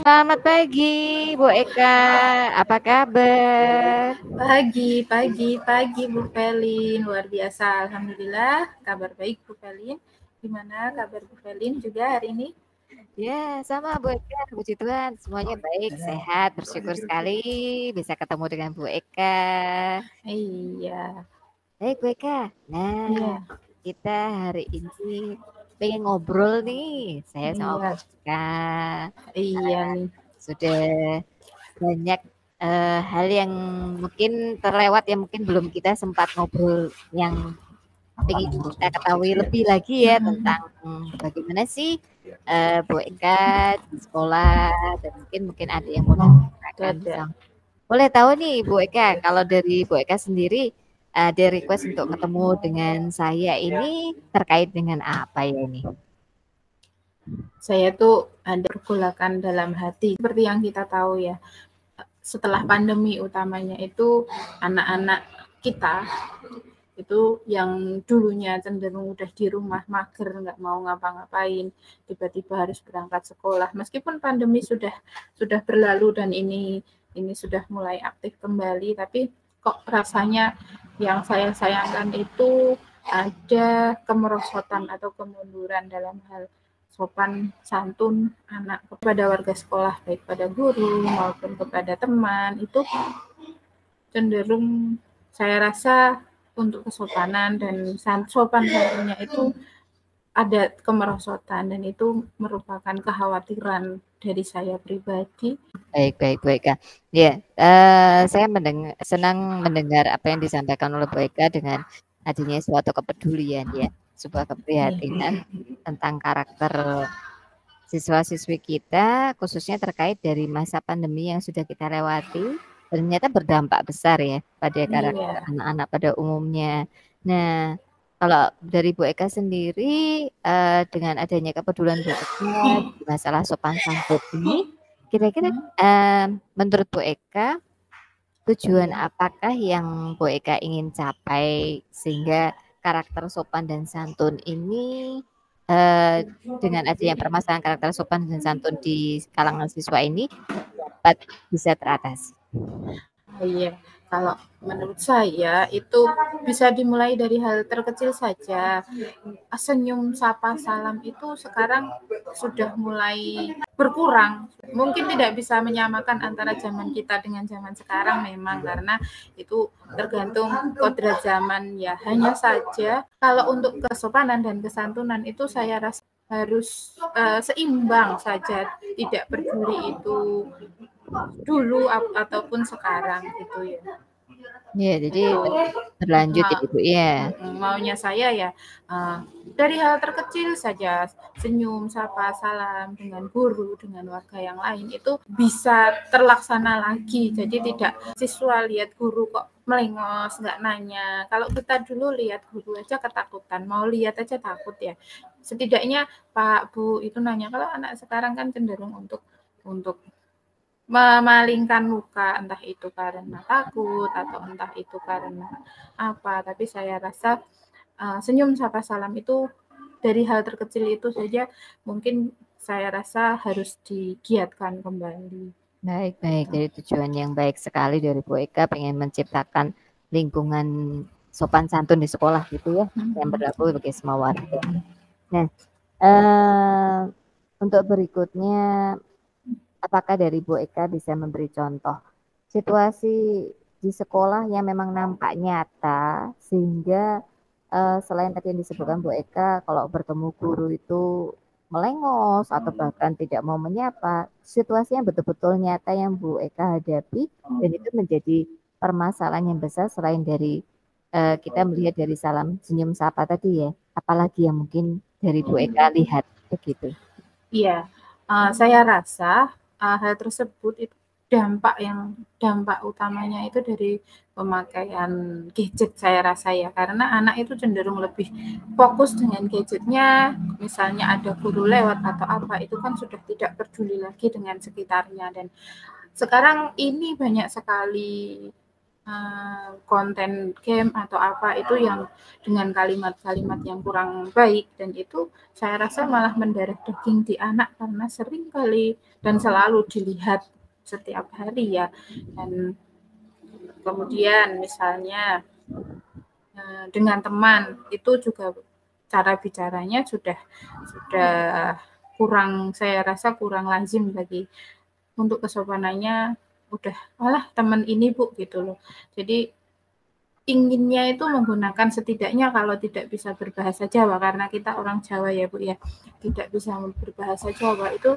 Selamat pagi, Bu Eka. Apa kabar? Pagi Bu Pelin, luar biasa. Alhamdulillah, kabar baik Bu Pelin. Gimana kabar Bu Pelin juga hari ini? Ya, sama Bu Eka. Puji Tuhan, semuanya baik, sehat. Bersyukur sekali bisa ketemu dengan Bu Eka. Iya, Baik, Bu Eka. Nah, iya, kita hari ini pengen ngobrol nih, saya sama Bu iya, Eka. iya nih. Sudah banyak hal yang mungkin terlewat yang mungkin belum kita sempat ngobrol yang ingin kita ketahui lebih lagi ya tentang bagaimana sih Bu Eka di sekolah dan mungkin ada yang mau Itu ditanyakan. ada. Boleh tahu nih Bu Eka, kalau dari Bu Eka sendiri ada request untuk ketemu dengan saya ini terkait dengan apa ya ini? Saya tuh ada pergolakan dalam hati. Seperti yang kita tahu ya, setelah pandemi utamanya itu anak-anak kita itu yang dulunya cenderung udah di rumah mager nggak mau ngapa-ngapain tiba-tiba harus berangkat sekolah meskipun pandemi sudah berlalu dan ini sudah mulai aktif kembali tapi kok rasanya yang saya sayangkan itu ada kemerosotan atau kemunduran dalam hal sopan santun anak kepada warga sekolah baik pada guru maupun kepada teman itu cenderung saya rasa untuk kesopanan dan sopan santunnya itu ada kemerosotan dan itu merupakan kekhawatiran dari saya pribadi. Baik, baik, Bu Eka. Ya, saya senang mendengar apa yang disampaikan oleh Bu Eka dengan adanya suatu kepedulian ya, sebuah keprihatinan tentang karakter siswa-siswi kita, khususnya terkait dari masa pandemi yang sudah kita lewati, ternyata berdampak besar ya pada karakter Iya, anak-anak pada umumnya. Nah, kalau dari Bu Eka sendiri, dengan adanya kepedulian Bu Eka di masalah sopan santun ini, kira-kira menurut Bu Eka, tujuan apakah yang Bu Eka ingin capai sehingga karakter sopan dan santun ini dengan adanya permasalahan karakter sopan dan santun di kalangan siswa ini dapat bisa teratasi. iya. Kalau menurut saya itu bisa dimulai dari hal terkecil saja. Senyum, sapa, salam itu sekarang sudah mulai berkurang. Mungkin tidak bisa menyamakan antara zaman kita dengan zaman sekarang memang karena itu tergantung kodrat zaman ya. Hanya saja kalau untuk kesopanan dan kesantunan itu saya rasa harus seimbang saja, tidak peduli itu dulu ataupun sekarang gitu ya. Ya, jadi Itu berlanjut ya ma Ibu ya. maunya saya ya dari hal terkecil saja senyum, sapa, salam dengan guru, dengan warga yang lain itu bisa terlaksana lagi. Jadi tidak siswa lihat guru kok melengos, nggak nanya. Kalau kita dulu lihat guru aja ketakutan, mau lihat aja takut ya. Setidaknya Pak, Bu itu nanya. Kalau anak sekarang kan cenderung untuk memalingkan muka, entah itu karena takut atau entah itu karena apa. Tapi saya rasa senyum sapa salam itu dari hal terkecil itu saja mungkin saya rasa harus digiatkan kembali. Baik, baik. Jadi tujuan yang baik sekali dari Bu Eka pengen menciptakan lingkungan sopan santun di sekolah gitu ya, yang berlaku bagi semua warga. Nah, untuk berikutnya, apakah dari Bu Eka bisa memberi contoh situasi di sekolah yang memang nampak nyata sehingga selain tadi yang disebutkan Bu Eka, kalau bertemu guru itu melengos atau bahkan tidak mau menyapa, situasi yang betul-betul nyata yang Bu Eka hadapi dan itu menjadi permasalahan yang besar selain dari kita melihat dari salam senyum sapa tadi ya, apalagi yang mungkin dari Bu Eka lihat begitu. Iya, saya rasa hal tersebut itu dampak utamanya itu dari pemakaian gadget saya rasa ya, karena anak itu cenderung lebih fokus dengan gadgetnya, misalnya ada guru lewat atau apa, itu kan sudah tidak peduli lagi dengan sekitarnya dan sekarang ini banyak sekali konten game atau apa itu yang dengan kalimat-kalimat yang kurang baik, dan itu saya rasa malah mendarah daging di anak karena sering kali dan selalu dilihat setiap hari ya. Dan kemudian misalnya dengan teman itu juga cara bicaranya sudah kurang, saya rasa kurang lazim bagi untuk kesopanannya, udah malah teman ini Bu gitu loh. Jadi inginnya itu menggunakan, setidaknya kalau tidak bisa berbahasa Jawa, karena kita orang Jawa ya Bu ya, tidak bisa berbahasa Jawa, itu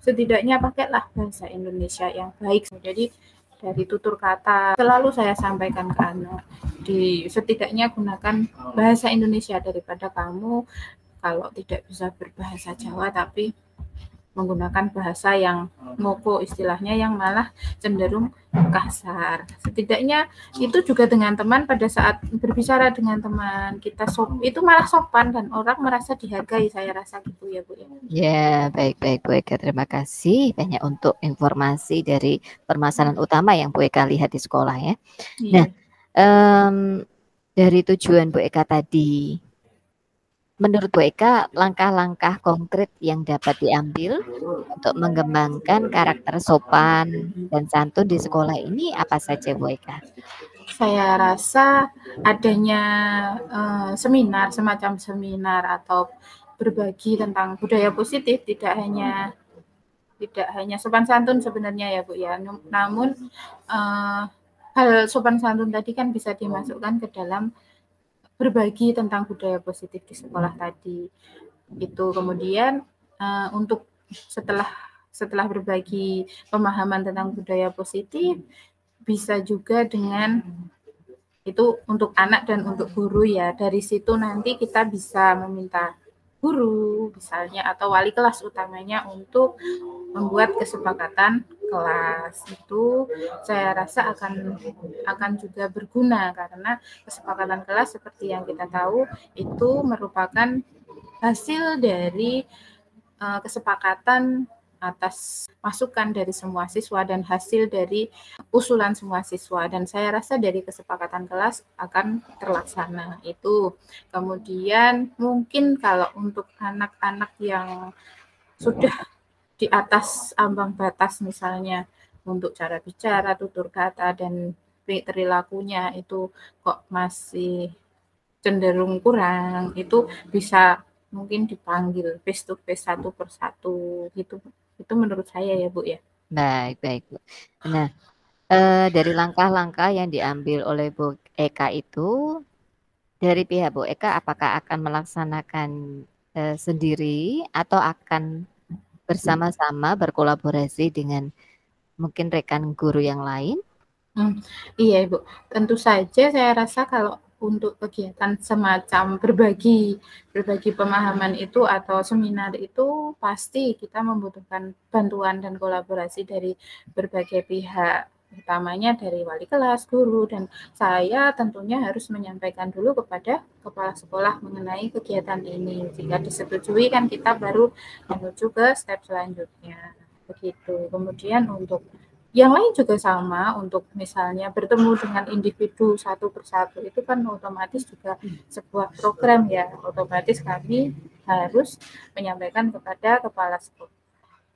setidaknya pakailah bahasa Indonesia yang baik. Jadi dari tutur kata selalu saya sampaikan ke anak, setidaknya gunakan bahasa Indonesia daripada kamu kalau tidak bisa berbahasa Jawa tapi menggunakan bahasa yang ngoko, istilahnya yang malah cenderung kasar. Setidaknya itu juga dengan teman, pada saat berbicara dengan teman kita itu malah sopan dan orang merasa dihargai, saya rasa gitu ya Bu. Ya, baik-baik Bu Eka, terima kasih banyak untuk informasi dari permasalahan utama yang Bu Eka lihat di sekolah ya. Nah, dari tujuan Bu Eka tadi, menurut Bu Eka, langkah-langkah konkret yang dapat diambil untuk mengembangkan karakter sopan dan santun di sekolah ini apa saja Bu Eka? Saya rasa adanya seminar, semacam seminar atau berbagi tentang budaya positif, tidak hanya sopan santun sebenarnya ya Bu ya, namun hal sopan santun tadi kan bisa dimasukkan ke dalam berbagi tentang budaya positif di sekolah tadi. Itu kemudian untuk setelah berbagi pemahaman tentang budaya positif, bisa juga dengan itu untuk anak dan untuk guru ya. Dari situ nanti kita bisa meminta guru misalnya atau wali kelas utamanya untuk membuat kesepakatan kelas. Itu saya rasa akan juga berguna, karena kesepakatan kelas seperti yang kita tahu itu merupakan hasil dari kesepakatan atas masukan dari semua siswa dan hasil dari usulan semua siswa, dan saya rasa dari kesepakatan kelas akan terlaksana itu. Kemudian mungkin kalau untuk anak-anak yang sudah di atas ambang batas, misalnya untuk cara bicara, tutur kata, dan perilakunya itu kok masih cenderung kurang, itu bisa mungkin dipanggil face to face satu persatu gitu. Itu menurut saya ya Bu ya. Baik Bu. Nah, dari langkah-langkah yang diambil oleh Bu Eka itu, dari pihak Bu Eka apakah akan melaksanakan sendiri atau akan bersama-sama berkolaborasi dengan mungkin rekan guru yang lain? Iya Ibu, tentu saja saya rasa kalau untuk kegiatan semacam berbagi pemahaman itu atau seminar itu pasti kita membutuhkan bantuan dan kolaborasi dari berbagai pihak, utamanya dari wali kelas, guru, dan saya tentunya harus menyampaikan dulu kepada kepala sekolah mengenai kegiatan ini. Jika disetujui kan kita baru menuju ke step selanjutnya. Begitu. Kemudian untuk yang lain juga sama, untuk misalnya bertemu dengan individu satu persatu itu kan otomatis juga sebuah program ya, otomatis kami harus menyampaikan kepada kepala sekolah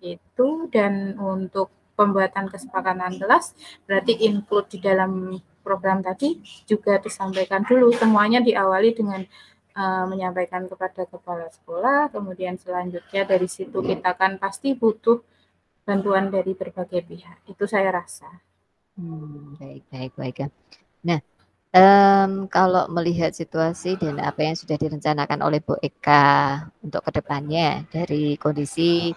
itu. Dan untuk pembuatan kesepakatan kelas berarti include di dalam program tadi juga disampaikan dulu, semuanya diawali dengan menyampaikan kepada kepala sekolah, kemudian selanjutnya dari situ kita kan pasti butuh bantuan dari berbagai pihak, itu saya rasa. Baik. Nah, kalau melihat situasi dan apa yang sudah direncanakan oleh Bu Eka untuk kedepannya dari kondisi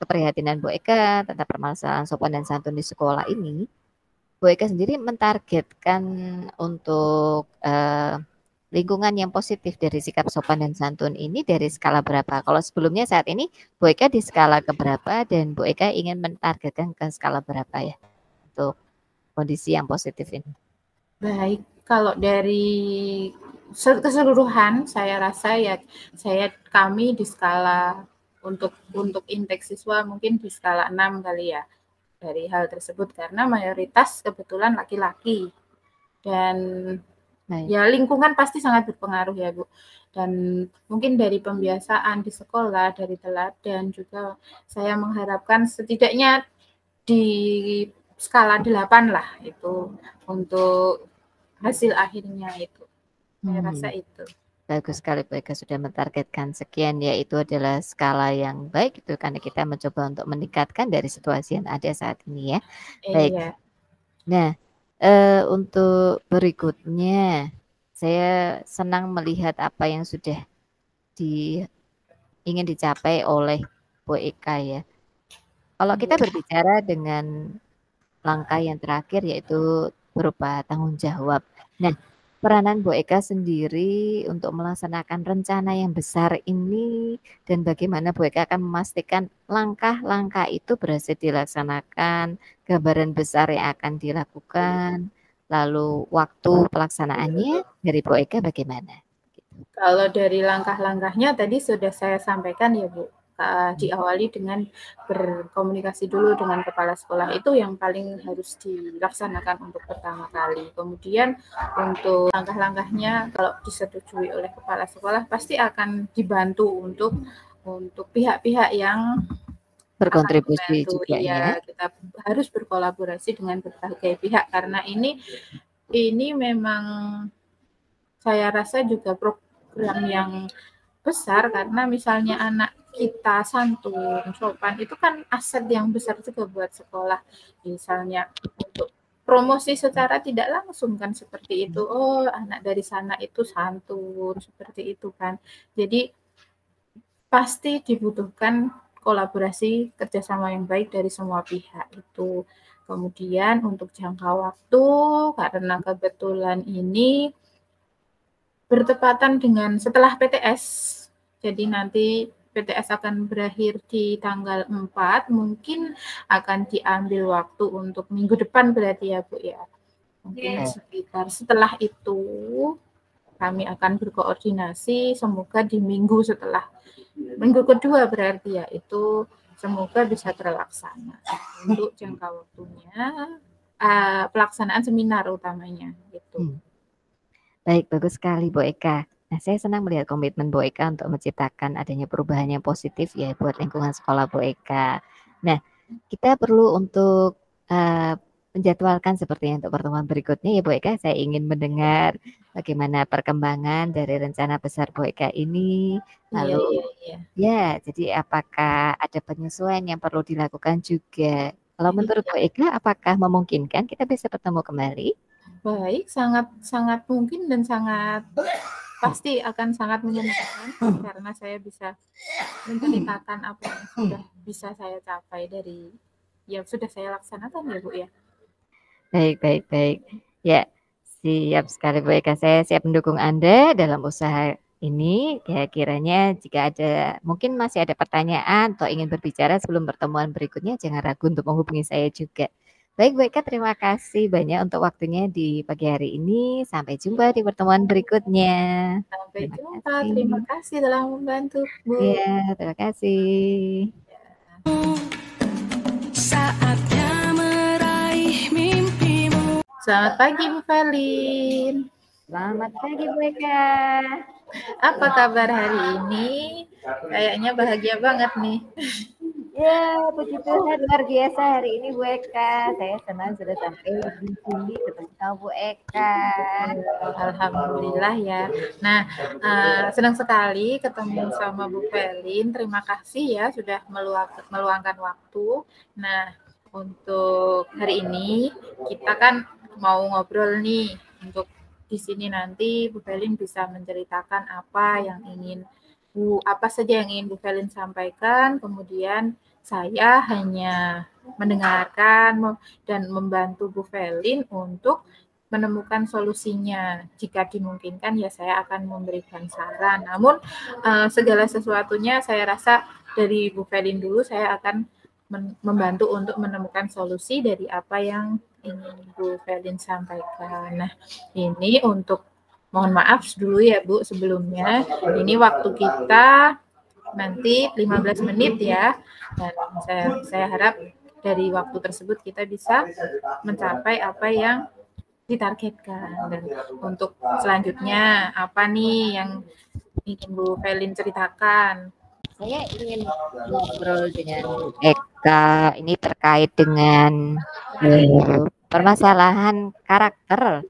keprihatinan Bu Eka tentang permasalahan sopan dan santun di sekolah ini, Bu Eka sendiri mentargetkan untuk lingkungan yang positif dari sikap sopan dan santun ini dari skala berapa? Kalau sebelumnya saat ini Bu Eka di skala keberapa dan Bu Eka ingin mentargetkan ke skala berapa ya untuk kondisi yang positif ini? Baik, kalau dari keseluruhan saya rasa ya kami di skala untuk intake siswa mungkin di skala 6 kali ya dari hal tersebut, karena mayoritas kebetulan laki-laki. Dan ya lingkungan pasti sangat berpengaruh ya Bu. Dan mungkin dari pembiasaan di sekolah, dari teladan juga saya mengharapkan setidaknya di skala 8 lah itu untuk hasil akhirnya itu. Saya rasa itu. Bagus sekali Bu Eka sudah mentargetkan sekian, ya itu adalah skala yang baik itu karena kita mencoba untuk meningkatkan dari situasi yang ada saat ini ya. Baik. Iya. Nah, untuk berikutnya saya senang melihat apa yang sudah ingin dicapai oleh Bu Eka ya. Kalau kita berbicara dengan langkah yang terakhir yaitu berupa tanggung jawab. Nah, peranan Bu Eka sendiri untuk melaksanakan rencana yang besar ini dan bagaimana Bu Eka akan memastikan langkah-langkah itu berhasil dilaksanakan, gambaran besar yang akan dilakukan, lalu waktu pelaksanaannya dari Bu Eka bagaimana? Kalau dari langkah-langkahnya tadi sudah saya sampaikan ya Bu, diawali dengan berkomunikasi dulu dengan kepala sekolah, itu yang paling harus dilaksanakan untuk pertama kali. Kemudian untuk langkah-langkahnya kalau disetujui oleh kepala sekolah pasti akan dibantu untuk pihak-pihak yang berkontribusi juga ya. Kita harus berkolaborasi dengan berbagai pihak karena ini memang saya rasa juga program yang besar karena misalnya anak kita santun, sopan itu kan aset yang besar juga buat sekolah. Misalnya untuk promosi secara tidak langsung kan seperti itu. Oh, anak dari sana itu santun, seperti itu kan. Jadi pasti dibutuhkan kolaborasi kerjasama yang baik dari semua pihak itu. Kemudian untuk jangka waktu, karena kebetulan ini bertepatan dengan setelah PTS, jadi nanti PTS akan berakhir di tanggal 4, mungkin akan diambil waktu untuk minggu depan berarti ya Bu ya. Mungkin sekitar setelah itu kami akan berkoordinasi, semoga di minggu kedua berarti ya, itu semoga bisa terlaksana untuk jangka waktunya, pelaksanaan seminar utamanya gitu. Baik, bagus sekali Bu Eka. Nah, saya senang melihat komitmen Bu Eka untuk menciptakan adanya perubahan yang positif ya buat lingkungan sekolah Bu Eka. Nah, kita perlu untuk menjadwalkan sepertinya untuk pertemuan berikutnya ya Bu Eka. Saya ingin mendengar bagaimana perkembangan dari rencana besar Bu Eka ini. Lalu ya, jadi apakah ada penyesuaian yang perlu dilakukan juga? Kalau menurut Bu Eka, apakah memungkinkan kita bisa bertemu kembali? Baik, sangat mungkin dan sangat pasti akan sangat menyenangkan karena saya bisa menceritakan apa yang sudah bisa saya capai dari yang sudah saya laksanakan ya Bu ya. Baik. Ya, siap sekali Bu Eka. Saya siap mendukung Anda dalam usaha ini. Ya, kiranya jika ada mungkin masih ada pertanyaan atau ingin berbicara sebelum pertemuan berikutnya, jangan ragu untuk menghubungi saya juga. Baik Bu Eka, terima kasih banyak untuk waktunya di pagi hari ini. Sampai jumpa di pertemuan berikutnya. Sampai jumpa, terima kasih telah membantu Bu. Ya, terima kasih. Saatnya meraih mimpimu. Selamat pagi Bu Felin. Selamat pagi Bu Eka. Apa kabar hari ini? Kayaknya bahagia banget nih. Ya, puji Tuhan luar biasa hari ini Bu Eka. Saya senang sudah sampai di sini ketemu sama Bu Eka. Alhamdulillah ya. Nah, senang sekali ketemu sama Bu Felin. Terima kasih ya sudah meluangkan waktu. Nah, untuk hari ini kita kan mau ngobrol nih untuk di sini nanti Bu Felin bisa menceritakan apa saja yang ingin Bu Felin sampaikan, kemudian saya hanya mendengarkan dan membantu Bu Felin untuk menemukan solusinya. Jika dimungkinkan ya saya akan memberikan saran. Namun segala sesuatunya saya rasa dari Bu Felin dulu, saya akan membantu untuk menemukan solusi dari apa yang ingin Bu Felin sampaikan. Nah, ini untuk mohon maaf dulu ya Bu sebelumnya. Ini waktu kita nanti 15 menit ya. Dan saya harap dari waktu tersebut kita bisa mencapai apa yang ditargetkan. Dan untuk selanjutnya apa nih yang ingin Bu Felin ceritakan? Saya ingin ngobrol dengan Bu Eka ini terkait dengan permasalahan karakter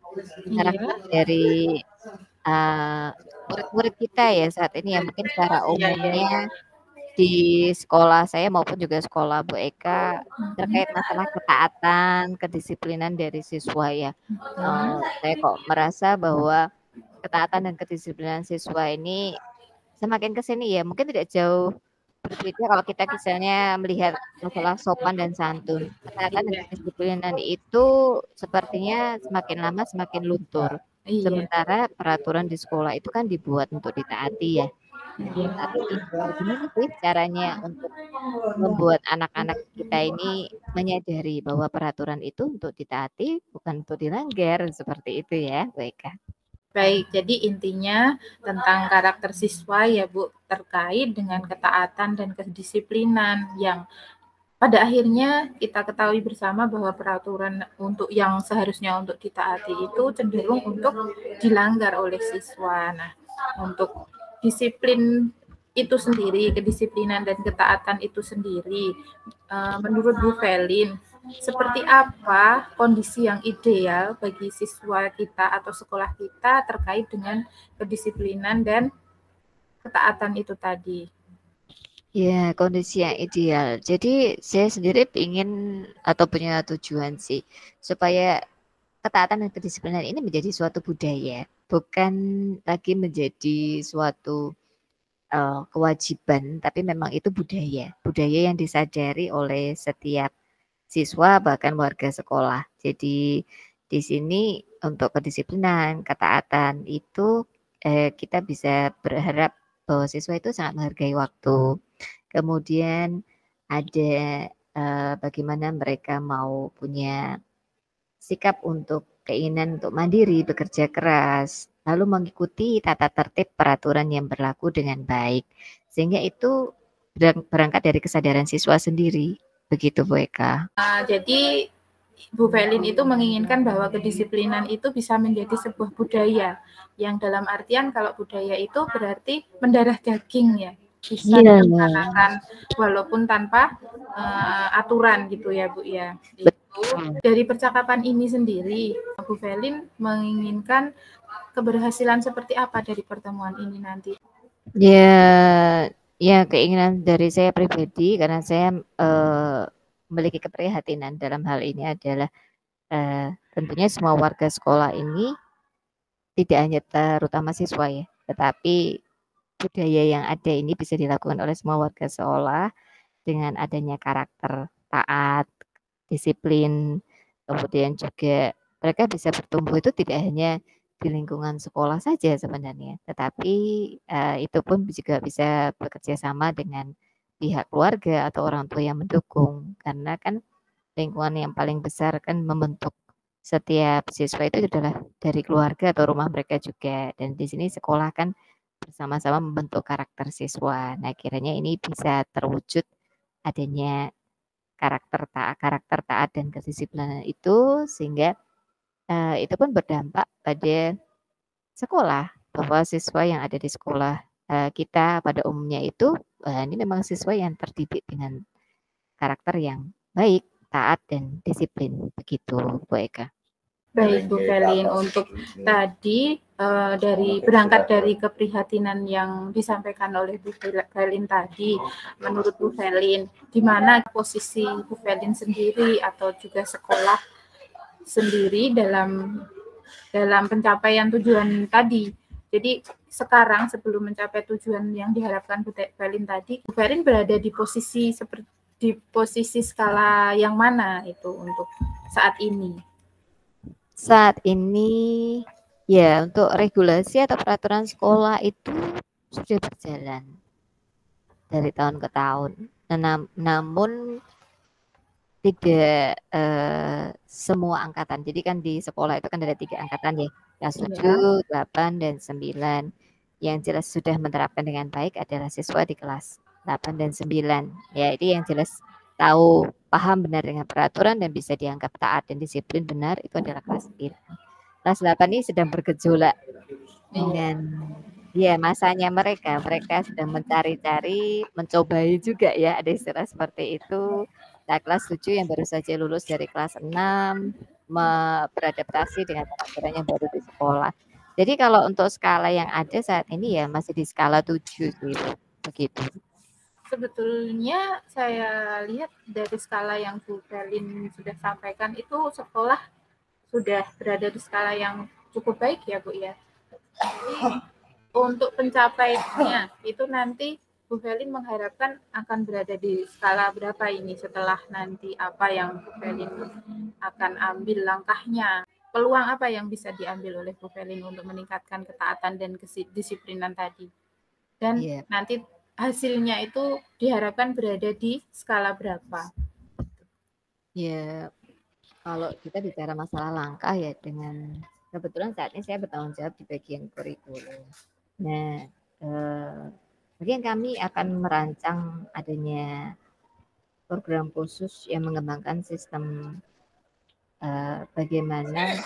Iya, dari murid-murid kita ya saat ini ya, mungkin secara iya, iya, iya. umumnya di sekolah saya maupun juga sekolah Bu Eka terkait masalah ketaatan, kedisiplinan dari siswa ya. Saya kok merasa bahwa ketaatan dan kedisiplinan siswa ini semakin ke sini ya, mungkin tidak jauh berbeda kalau kita misalnya melihat masalah sopan dan santun. Ketaatan dan Iya, kedisiplinan itu sepertinya semakin lama semakin luntur. iya, Sementara peraturan di sekolah itu kan dibuat untuk ditaati ya. iya. Tapi gimana sih caranya untuk membuat anak-anak kita ini menyadari bahwa peraturan itu untuk ditaati, bukan untuk dilanggar, seperti itu ya, Bu Eka. Baik, jadi intinya tentang karakter siswa ya Bu, terkait dengan ketaatan dan kedisiplinan yang pada akhirnya kita ketahui bersama bahwa peraturan untuk yang seharusnya untuk ditaati itu cenderung untuk dilanggar oleh siswa. Nah, untuk disiplin itu sendiri, kedisiplinan dan ketaatan itu sendiri, menurut Bu Felin, seperti apa kondisi yang ideal bagi siswa kita atau sekolah kita terkait dengan kedisiplinan dan ketaatan itu tadi? Ya, kondisi yang ideal. Jadi saya sendiri ingin atau punya tujuan sih supaya ketaatan dan kedisiplinan ini menjadi suatu budaya, bukan lagi menjadi suatu kewajiban, tapi memang itu budaya, budaya yang disadari oleh setiap siswa bahkan warga sekolah. Jadi di sini untuk kedisiplinan, ketaatan itu kita bisa berharap bahwa siswa itu sangat menghargai waktu. Kemudian ada bagaimana mereka mau punya sikap untuk keinginan untuk mandiri, bekerja keras, lalu mengikuti tata tertib peraturan yang berlaku dengan baik. Sehingga itu berangkat dari kesadaran siswa sendiri. Begitu Bu Eka. Jadi Bu Felin itu menginginkan bahwa kedisiplinan itu bisa menjadi sebuah budaya yang dalam artian kalau budaya itu berarti mendarah daging ya, bisa Iya, dilaksanakan walaupun tanpa aturan gitu ya Bu ya. Itu betul. dari percakapan ini sendiri Bu Felin menginginkan keberhasilan seperti apa dari pertemuan ini nanti? Ya, ya keinginan dari saya pribadi karena saya memiliki keprihatinan dalam hal ini adalah tentunya semua warga sekolah ini tidak hanya terutama siswa ya, tetapi budaya yang ada ini bisa dilakukan oleh semua warga sekolah dengan adanya karakter taat, disiplin, kemudian juga mereka bisa bertumbuh itu tidak hanya di lingkungan sekolah saja sebenarnya, tetapi itu pun juga bisa bekerja sama dengan pihak keluarga atau orang tua yang mendukung. Karena kan lingkungan yang paling besar kan membentuk setiap siswa itu adalah dari keluarga atau rumah mereka juga. Dan di sini sekolah kan bersama-sama membentuk karakter siswa. Nah, kiranya ini bisa terwujud adanya karakter taat dan kedisiplinan itu sehingga itu pun berdampak pada sekolah bahwa siswa yang ada di sekolah kita pada umumnya itu ini memang siswa yang terdidik dengan karakter yang baik, taat dan disiplin begitu Bu Eka. Baik Bu Felin, untuk tadi dari berangkat dari keprihatinan yang disampaikan oleh Bu Felin tadi, menurut Bu Felin, di mana posisi Bu Felin sendiri atau juga sekolah sendiri dalam pencapaian tujuan tadi? Jadi sekarang sebelum mencapai tujuan yang diharapkan Bu Felin tadi, Bu Felin berada di posisi skala yang mana itu untuk saat ini? Saat ini ya untuk regulasi atau peraturan sekolah itu sudah berjalan dari tahun ke tahun. Namun tidak semua angkatan. Jadi kan di sekolah itu kan ada 3 angkatan ya, kelas 7, 8, dan 9. Yang jelas sudah menerapkan dengan baik adalah siswa di kelas 8 dan 9. Ya, itu yang jelas tahu, paham benar dengan peraturan dan bisa dianggap taat dan disiplin benar itu adalah kelas 9. kelas 8 ini sedang bergejolak dengan masanya mereka sedang mencari-cari, mencobai juga ya, ada istilah seperti itu. Nah, kelas 7 yang baru saja lulus dari kelas 6 beradaptasi dengan aturan yang baru di sekolah. Jadi kalau untuk skala yang ada saat ini ya masih di skala 7 sih, begitu. Sebetulnya saya lihat dari skala yang Bu Berlin sudah sampaikan itu sekolah sudah berada di skala yang cukup baik ya Bu ya. Jadi untuk pencapaiannya itu nanti Bu Felin mengharapkan akan berada di skala berapa ini setelah nanti apa yang Bu Felin akan ambil langkahnya. Peluang apa yang bisa diambil oleh Bu Felin untuk meningkatkan ketaatan dan kedisiplinan tadi. Dan nanti hasilnya itu diharapkan berada di skala berapa. Ya, kalau kita bicara masalah langkah ya dengan kebetulan saat ini saya bertanggung jawab di bagian kurikulum. Nah, bagian kami akan merancang adanya program khusus yang mengembangkan sistem bagaimana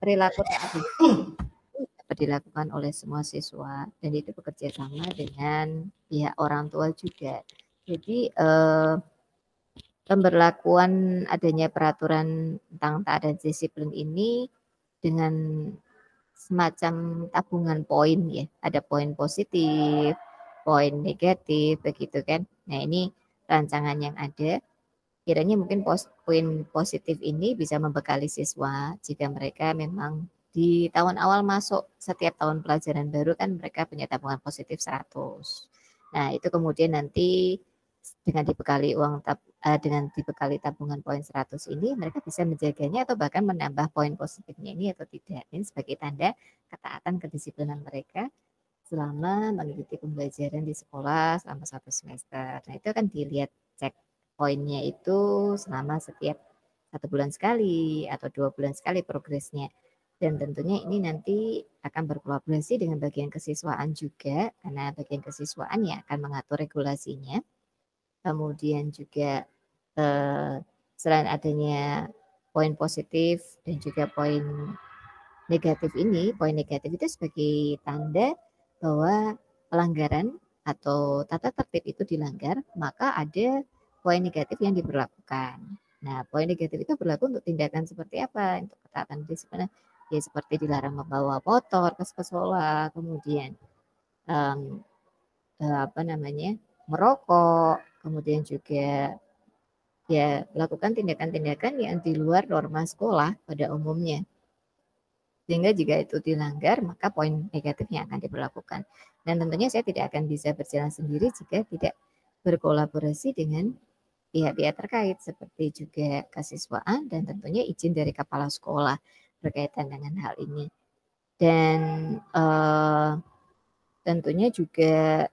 perilaku dapat dilakukan oleh semua siswa dan itu bekerja sama dengan pihak orang tua juga. Jadi pemberlakuan adanya peraturan tentang taat dan disiplin ini dengan semacam tabungan poin ya, ada poin positif, poin negatif begitu kan. Nah, ini rancangan yang ada. Kiranya mungkin poin positif ini bisa membekali siswa jika mereka memang di tahun awal masuk setiap tahun pelajaran baru kan mereka punya tabungan positif 100. Nah, itu kemudian nanti dengan dibekali dengan dibekali tabungan poin 100 ini mereka bisa menjaganya atau bahkan menambah poin positifnya ini atau tidak. Ini sebagai tanda ketaatan kedisiplinan mereka selama mengikuti pembelajaran di sekolah selama 1 semester. Nah, itu akan dilihat cek poinnya itu selama setiap 1 bulan sekali atau 2 bulan sekali progresnya. Dan tentunya ini nanti akan berkolaborasi dengan bagian kesiswaan juga karena bagian kesiswaan yang akan mengatur regulasinya. Kemudian juga selain adanya poin positif dan juga poin negatif ini, poin negatif itu sebagai tanda bahwa pelanggaran atau tata tertib itu dilanggar, maka ada poin negatif yang diberlakukan. Nah, poin negatif itu berlaku untuk tindakan seperti apa? Untuk ketaatan disiplin, ya seperti dilarang membawa motor ke sekolah, kemudian merokok, kemudian juga ya lakukan tindakan-tindakan yang di luar norma sekolah pada umumnya. Sehingga jika itu dilanggar, maka poin negatifnya akan diberlakukan. Dan tentunya saya tidak akan bisa berjalan sendiri jika tidak berkolaborasi dengan pihak-pihak terkait seperti juga kesiswaan dan tentunya izin dari kepala sekolah berkaitan dengan hal ini. Dan tentunya juga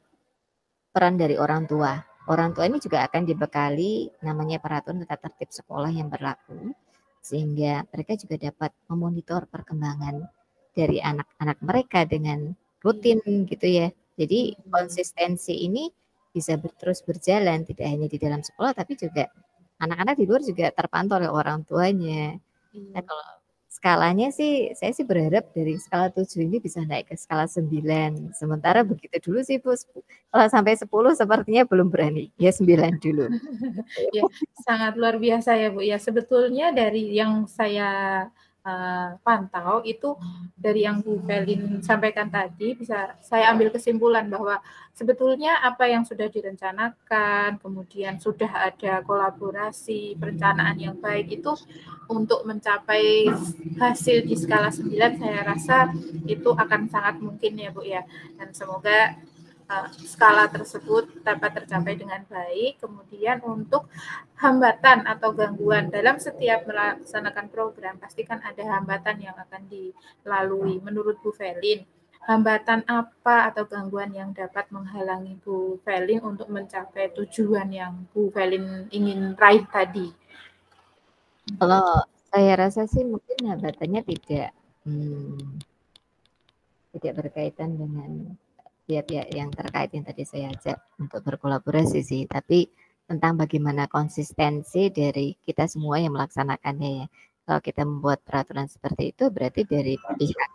peran dari orang tua. Orang tua ini juga akan dibekali namanya peraturan tata tertib sekolah yang berlaku, sehingga mereka juga dapat memonitor perkembangan dari anak-anak mereka dengan rutin gitu ya. Jadi konsistensi ini bisa terus berjalan, tidak hanya di dalam sekolah, tapi juga anak-anak di luar juga terpantau oleh orang tuanya. Nah, kalau skalanya sih, saya sih berharap dari skala 7 ini bisa naik ke skala 9. Sementara begitu dulu sih Bu, kalau sampai 10 sepertinya belum berani. Ya 9 dulu. Ya, sangat luar biasa ya Bu. Ya, sebetulnya dari yang saya pantau itu dari yang Bu Felin sampaikan tadi bisa saya ambil kesimpulan bahwa sebetulnya apa yang sudah direncanakan, kemudian sudah ada kolaborasi, perencanaan yang baik itu untuk mencapai hasil di skala 9 saya rasa itu akan sangat mungkin ya Bu ya. Dan semoga skala tersebut dapat tercapai dengan baik. Kemudian untuk hambatan atau gangguan dalam setiap melaksanakan program, pastikan ada hambatan yang akan dilalui. Menurut Bu Felin, hambatan apa atau gangguan yang dapat menghalangi Bu Felin untuk mencapai tujuan yang Bu Felin ingin raih tadi? Kalau saya rasa sih mungkin hambatannya tidak berkaitan dengan pihak-pihak yang terkait yang tadi saya ajak untuk berkolaborasi sih, tapi tentang bagaimana konsistensi dari kita semua yang melaksanakannya ya. kalau kita membuat peraturan seperti itu berarti dari pihak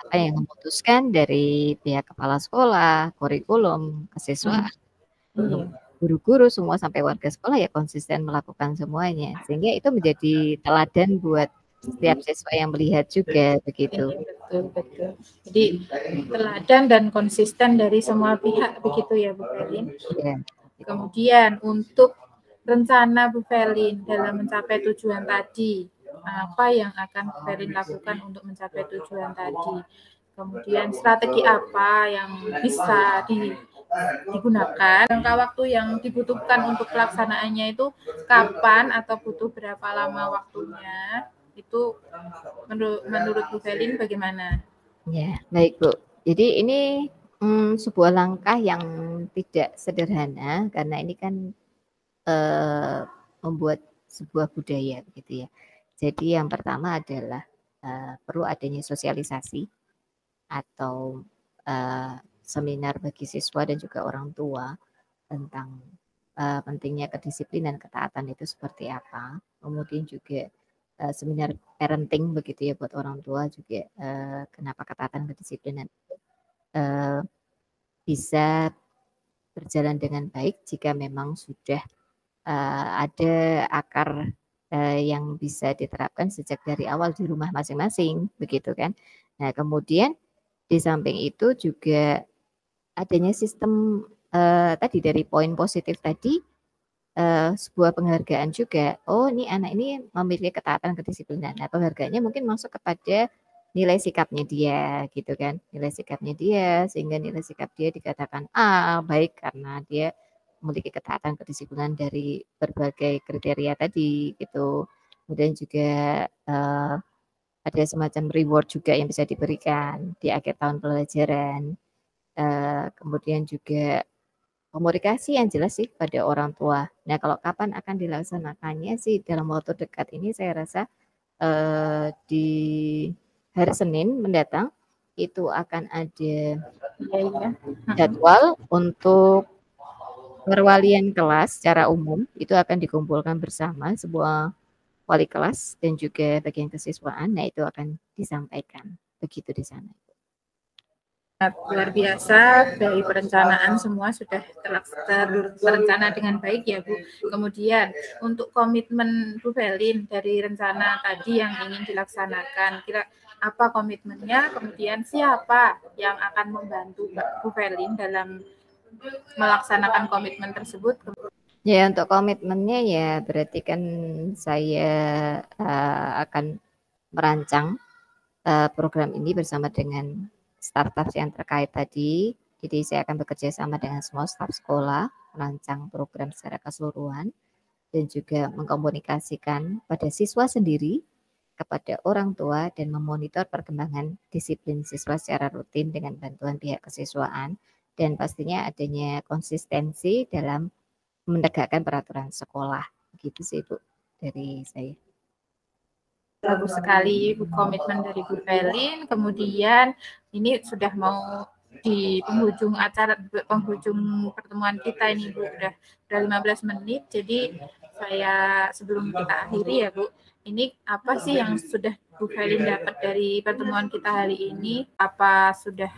apa yang memutuskan, dari pihak kepala sekolah, kurikulum, kesiswaan, guru-guru semua sampai warga sekolah ya konsisten melakukan semuanya, sehingga itu menjadi teladan buat setiap siswa yang melihat juga begitu. Betul. Jadi teladan dan konsisten dari semua pihak begitu ya Bu Felin. Ya. Kemudian untuk rencana Bu Felin dalam mencapai tujuan tadi, apa yang akan Bu Felin lakukan untuk mencapai tujuan tadi? Kemudian strategi apa yang bisa digunakan, jangka waktu yang dibutuhkan untuk pelaksanaannya itu kapan atau butuh berapa lama waktunya, itu menurut Bu Felin bagaimana? Ya, baik Bu. Jadi ini sebuah langkah yang tidak sederhana karena ini kan membuat sebuah budaya begitu ya. Jadi yang pertama adalah perlu adanya sosialisasi atau seminar bagi siswa dan juga orang tua tentang pentingnya kedisiplinan, ketaatan itu seperti apa. Kemudian juga seminar parenting begitu ya buat orang tua juga kenapa ketaatan kedisiplinan itu bisa berjalan dengan baik jika memang sudah ada akar yang bisa diterapkan sejak dari awal di rumah masing-masing begitu kan. Nah, kemudian di samping itu juga adanya sistem tadi dari poin positif tadi sebuah penghargaan juga. Oh, ini anak ini memiliki ketaatan kedisiplinan. Nah, penghargaannya mungkin masuk kepada nilai sikapnya dia gitu kan. Nilai sikapnya dia sehingga nilai sikap dia dikatakan baik karena dia memiliki ketaatan kedisiplinan dari berbagai kriteria tadi gitu. Kemudian juga ada semacam reward juga yang bisa diberikan di akhir tahun pelajaran. Kemudian juga komunikasi yang jelas sih pada orang tua. Nah, kalau kapan akan dilaksanakannya sih dalam waktu dekat ini saya rasa di hari Senin mendatang itu akan ada jadwal untuk perwalian kelas secara umum itu akan dikumpulkan bersama sebuah wali kelas dan juga bagian kesiswaan. Nah, itu akan disampaikan begitu di sana. Luar biasa, dari perencanaan semua sudah terencana dengan baik ya Bu. Kemudian untuk komitmen Bu Felin dari rencana tadi yang ingin dilaksanakan, kira apa komitmennya, kemudian siapa yang akan membantu Bu Felin dalam melaksanakan komitmen tersebut? Ya, untuk komitmennya ya berarti kan saya akan merancang program ini bersama dengan staf-staf yang terkait tadi. Jadi saya akan bekerja sama dengan semua staf sekolah, merancang program secara keseluruhan, dan juga mengkomunikasikan pada siswa sendiri, kepada orang tua, dan memonitor perkembangan disiplin siswa secara rutin dengan bantuan pihak kesiswaan, dan pastinya adanya konsistensi dalam menegakkan peraturan sekolah. Begitu sih Bu dari saya. Bagus sekali komitmen dari Bu Felin. Kemudian ini sudah mau di penghujung acara, penghujung pertemuan kita ini Bu, udah 15 menit. Jadi saya sebelum kita akhiri ya Bu, ini apa sih yang sudah Bu Felin dapat dari pertemuan kita hari ini? Apa sudah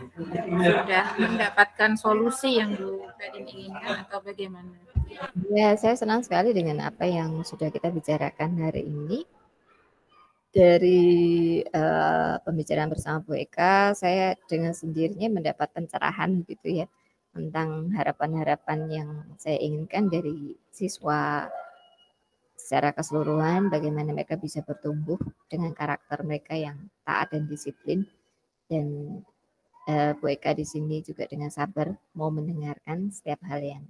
mendapatkan solusi yang Bu Felin inginkan atau bagaimana? Ya, saya senang sekali dengan apa yang sudah kita bicarakan hari ini. Dari pembicaraan bersama Bu Eka, saya dengan sendirinya mendapat pencerahan gitu ya tentang harapan-harapan yang saya inginkan dari siswa secara keseluruhan, bagaimana mereka bisa bertumbuh dengan karakter mereka yang taat dan disiplin. Dan Bu Eka di sini juga dengan sabar mau mendengarkan setiap hal yang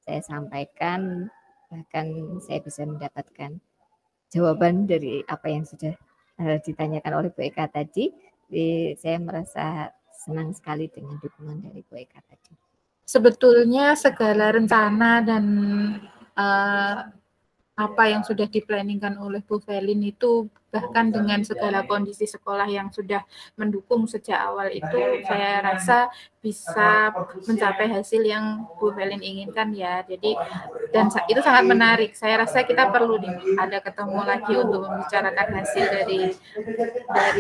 saya sampaikan, bahkan saya bisa mendapatkan jawaban dari apa yang sudah ditanyakan oleh Bu Eka tadi. Jadi saya merasa senang sekali dengan dukungan dari Bu Eka tadi. Sebetulnya segala rencana dan apa yang sudah diplanningkan oleh Bu Velin itu, bahkan dengan segala kondisi sekolah yang sudah mendukung sejak awal itu, saya rasa bisa mencapai hasil yang Bu Velin inginkan ya. Jadi dan itu sangat menarik. Saya rasa kita perlu ada ketemu lagi untuk membicarakan hasil dari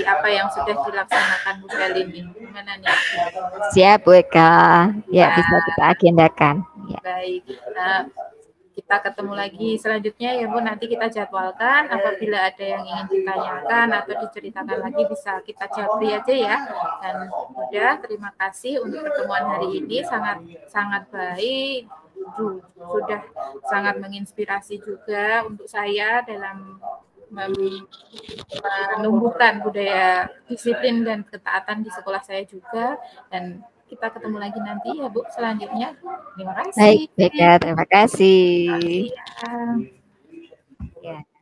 apa yang sudah dilaksanakan Bu Velin ini. Gimana nih? Siap Bu Eka. Ya, bisa kita agendakan. Ya. Baik. Nah, kita ketemu lagi selanjutnya ya Bu, nanti kita jadwalkan, apabila ada yang ingin ditanyakan atau diceritakan lagi bisa kita japri aja ya. Dan udah, terima kasih untuk pertemuan hari ini, sangat baik, sudah sangat menginspirasi juga untuk saya dalam menumbuhkan budaya disiplin dan ketaatan di sekolah saya juga. Dan kita ketemu lagi nanti ya Bu selanjutnya. Terima kasih. Baik, Beka, terima kasih. Terima kasih. Ya.